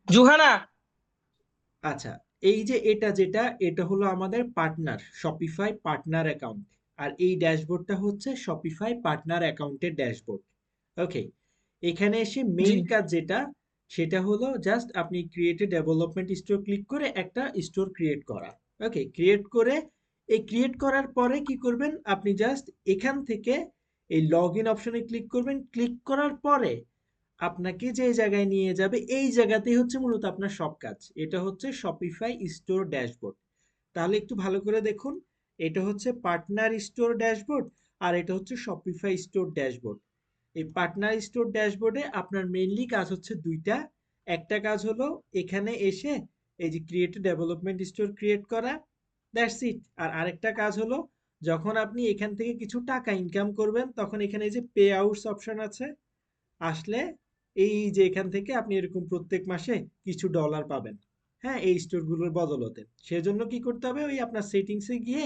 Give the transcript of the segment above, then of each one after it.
জুহানা। আচ্ছা, এই যে এটা হলো আমাদের পার্টনার শপিফাই পার্টনার অ্যাকাউন্ট। আর এই ড্যাশবোর্ডটা হচ্ছে শপিফাই পার্টনার অ্যাকাউন্টের ড্যাশবোর্ড। ওকে, এখানে এসে জি। মেইন কাজ যেটা, সেটা হলো জাস্ট আপনি create a development store click করে একটা স্টোর ক্রিয়েট করা। ওকে, ক্রিয়েট করে এই ক্রিয়েট করার পরে কি করবেন, আপনি জাস্ট এখান থেকে এই লগ ইন অপশনে ক্লিক করবেন। ক্লিক করার পরে আপনাকে যে জায়গায় নিয়ে যাবে, এই জায়গাতেই হচ্ছে মূলত আপনার সব কাজ। এটা হচ্ছে শপিফাই স্টোর ড্যাশবোর্ড। তাহলে একটু ভালো করে দেখুন, এটা হচ্ছে পার্টনার স্টোর ড্যাশবোর্ড, আর এটা হচ্ছে শপিফাই স্টোর ড্যাশবোর্ড। এই পার্টনার স্টোর ড্যাশবোর্ডে আপনার মেইনলি কাজ হচ্ছে দুইটা। একটা কাজ হলো এখানে এসে এই যে ক্রিয়েট ডেভেলপমেন্ট স্টোর ক্রিয়েট করা, দ্যাটস ইট। আর আরেকটা কাজ হলো, যখন আপনি এখান থেকে কিছু টাকা ইনকাম করবেন, তখন এখানে এই যে পে আউটস অপশন আছে, আসলে এই যে এখান থেকে আপনি এরকম প্রত্যেক মাসে কিছু ডলার পাবেন। হ্যাঁ, এই স্টোরগুলোর বদলতে সেজন্য কি করতে হবে, ওই আপনার সেটিংসে গিয়ে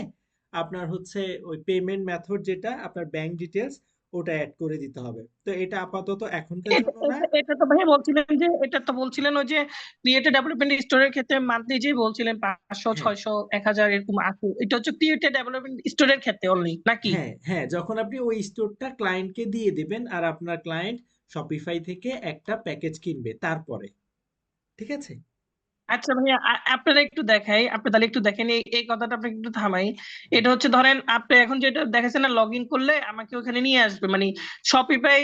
আপনার হচ্ছে ওই পেমেন্ট মেথড যেটা আপনার ব্যাংক ডিটেলস, ওটা অ্যাড করে দিতে হবে। তো এটা আপাতত এখনকার এটা জন্য না। এটা এটা তো ভাই বলছিলেন যে এটা তো বলছিলেন ওই যে ক্রিয়েটেড ডেভেলপমেন্ট স্টোরের ক্ষেত্রে মান্থলি যে বলছিলেন 500 হ্যাঁ, 600 1000 এরকম আছে, এটা হচ্ছে ক্রিয়েটেড ডেভেলপমেন্ট স্টোরের ক্ষেত্রে অনলি নাকি? হ্যাঁ, হ্যাঁ, যখন আপনি ওই স্টোরটা ক্লায়েন্টকে দিয়ে দিবেন আর আপনার ক্লায়েন্ট শপিফাই থেকে একটা প্যাকেজ কিনবে তারপরে। ঠিক আছে? আচ্ছা ভাইয়া, আপনারা একটু দেখাই, আপনি তাহলে একটু দেখেন এই এই কথাটা আপনাকে একটু থামাই। হুম, এটা হচ্ছে ধরেন আপনি এখন যেটা দেখাচ্ছেন না, লগ ইন করলে আমাকে ওখানে নিয়ে আসবে, মানে শপিফাই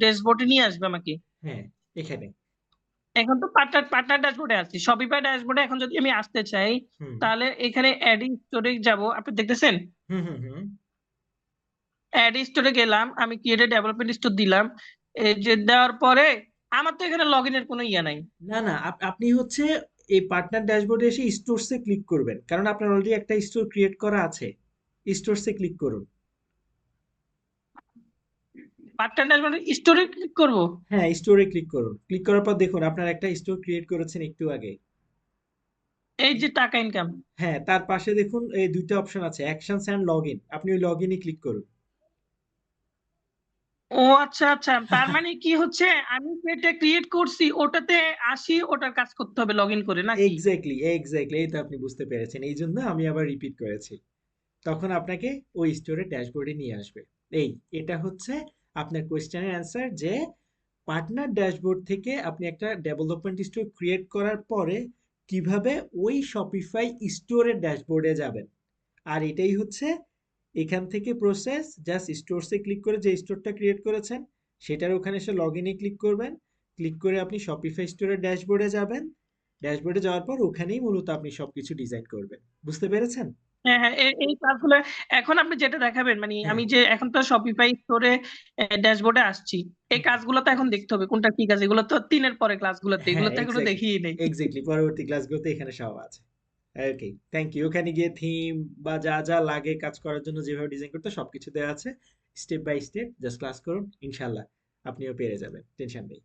ড্যাশবোর্ডে নিয়ে আসবে আমাকে। হ্যাঁ, এখানে। এখন তো পার্টনার পার্টনার ড্যাশবোর্ডে আছি, শপিফাই ড্যাশবোর্ডে এখন যদি আমি আসতে চাই, হুম, তাহলে এখানে অ্যাড স্টোরে যাব, আপনি দেখতেছেন? হুম, হুম, হুম। অ্যাড স্টোরে গেলাম, আমি ক্রিয়েটেড ডেভেলপমেন্ট স্টোর দিলাম। এই যে দেওয়ার পরে আমার তো এখানে লগ ইনের কোনো ইয়ে নাই। না, না, আপনি হচ্ছে এই পার্টনার ড্যাশবোর্ডে এসে স্টোরসে ক্লিক করবেন, কারণ আপনার অলরেডি একটা স্টোর ক্রিয়েট করা আছে। স্টোরসে ক্লিক করুন। পার্টনার ড্যাশবোর্ডে স্টোরে ক্লিক করব? হ্যাঁ, স্টোরে ক্লিক করুন। ক্লিক করার পর দেখুন আপনার একটা স্টোর ক্রিয়েট করেছেন একটু আগে। এই যে টাকা ইনকাম। হ্যাঁ, তার পাশে দেখুন এই দুইটা অপশন আছে, অ্যাকশনস অ্যান্ড লগ ইন। আপনি ওই লগ ইনে ক্লিক করুন। ও আচ্ছা আচ্ছা, তার মানে কি হচ্ছে, আমি যেটা ক্রিয়েট করছি ওটাতে আসি, ওটার কাজ করতে হবে লগ ইন করে নাকি? এক্স্যাক্টলি, এক্স্যাক্টলি, এই তো আপনি বুঝতে পেরেছেন, এই জন্য আমি আবার রিপিট করেছি। তখন আপনাকে ওই স্টোরের ড্যাশবোর্ডে নিয়ে আসবে। এই, এটা হচ্ছে আপনার কোয়েশ্চেনের অ্যান্সার, যে পার্টনার ড্যাশবোর্ড থেকে আপনি একটা ডেভেলপমেন্ট স্টোর ক্রিয়েট করার পরে কিভাবে ওই শপিফাই স্টোরের ড্যাশবোর্ডে যাবেন। আর এটাই হচ্ছে এখান থেকে প্রসেস। জাস্ট স্টোরসে ক্লিক করে যে স্টোরটা ক্রিয়েট করেছেন, সেটার ওখানে এসে লগ ইনে ক্লিক করবেন। ক্লিক করে আপনি শপিফাই স্টোরের ড্যাশবোর্ডে যাবেন। ড্যাশবোর্ডে যাওয়ার পর ওখানেই মূলত আপনি সবকিছু ডিজাইন করবেন। বুঝতে পেরেছেন? হ্যাঁ হ্যাঁ, এই কাজগুলো এখন আপনি যেটা দেখাবেন, মানে হ্যাঁ, আমি যে এখন তো শপিফাই স্টোরে ড্যাশবোর্ডে আসছি, এই হুম, কাজগুলো তো এখন দেখতে হবে কোনটা কি কাজ, এগুলো তো 3 এর পরে ক্লাসগুলোতে, এগুলো হ্যাঁ, তো এখনো এক্স্যাক্টলি, দেখিই নেই। এক্স্যাক্টলি, পরবর্তী ক্লাসগুলোতে এখানে সব আছে। ওকে, থ্যাংক ইউ। ওখানে গিয়ে থিম বা যা যা লাগে কাজ করার জন্য, যেভাবে ডিজাইন করতে, সবকিছু দেওয়া আছে। Step by step just class করুন, ইনশাল্লাহ আপনিও পেরে যাবেন, টেনশন নেই।